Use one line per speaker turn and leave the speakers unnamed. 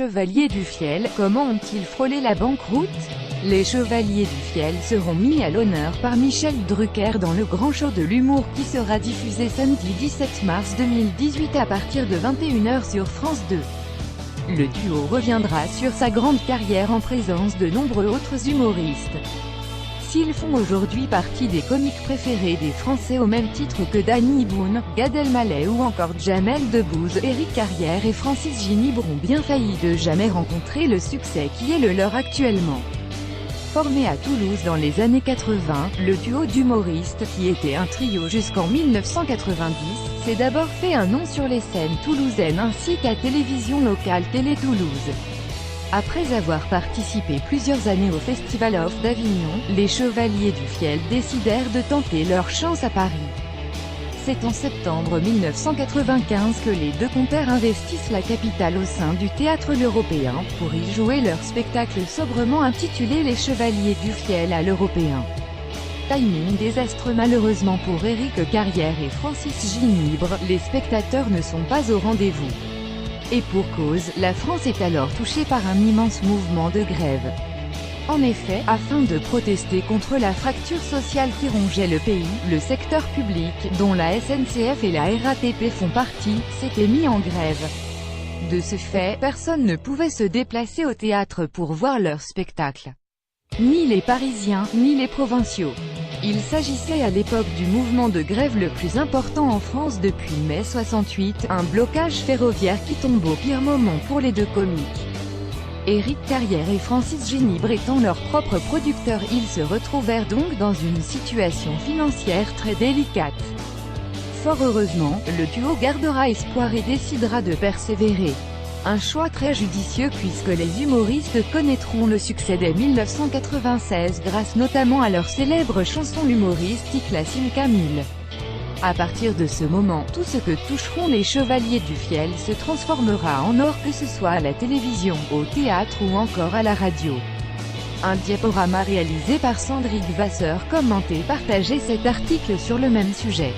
Chevaliers du Fiel, comment ont-ils frôlé la banqueroute? Les Chevaliers du Fiel seront mis à l'honneur par Michel Drucker dans le Grand Show de l'humour qui sera diffusé samedi 17 mars 2018 à partir de 21 h sur France 2. Le duo reviendra sur sa grande carrière en présence de nombreux autres humoristes. S'ils font aujourd'hui partie des comiques préférés des Français au même titre que Danny Boone, Gad Elmaleh ou encore Jamel Debbouze, Éric Carrière et Francis Ginibre ont bien failli de jamais rencontrer le succès qui est le leur actuellement. Formé à Toulouse dans les années 80, le duo d'humoristes, qui était un trio jusqu'en 1990, s'est d'abord fait un nom sur les scènes toulousaines ainsi qu'à télévision locale Télé Toulouse. Après avoir participé plusieurs années au Festival of d'Avignon, les Chevaliers du Fiel décidèrent de tenter leur chance à Paris. C'est en septembre 1995 que les deux compères investissent la capitale au sein du Théâtre L'Européen, pour y jouer leur spectacle sobrement intitulé Les Chevaliers du Fiel à l'Européen. Timing désastreux malheureusement pour Éric Carrière et Francis Ginibre, les spectateurs ne sont pas au rendez-vous. Et pour cause, la France est alors touchée par un immense mouvement de grève. En effet, afin de protester contre la fracture sociale qui rongeait le pays, le secteur public, dont la SNCF et la RATP font partie, s'était mis en grève. De ce fait, personne ne pouvait se déplacer au théâtre pour voir leur spectacle. Ni les Parisiens, ni les provinciaux. Il s'agissait à l'époque du mouvement de grève le plus important en France depuis mai 68, un blocage ferroviaire qui tombe au pire moment pour les deux comiques. Éric Carrière et Francis Ginibre étant leurs propres producteurs, ils se retrouvèrent donc dans une situation financière très délicate. Fort heureusement, le duo gardera espoir et décidera de persévérer. Un choix très judicieux puisque les humoristes connaîtront le succès dès 1996 grâce notamment à leur célèbre chanson humoristique La Cinquamille. À partir de ce moment, tout ce que toucheront les Chevaliers du Fiel se transformera en or, que ce soit à la télévision, au théâtre ou encore à la radio. Un diaporama réalisé par Sandrine Vasseur commentait et partageait cet article sur le même sujet.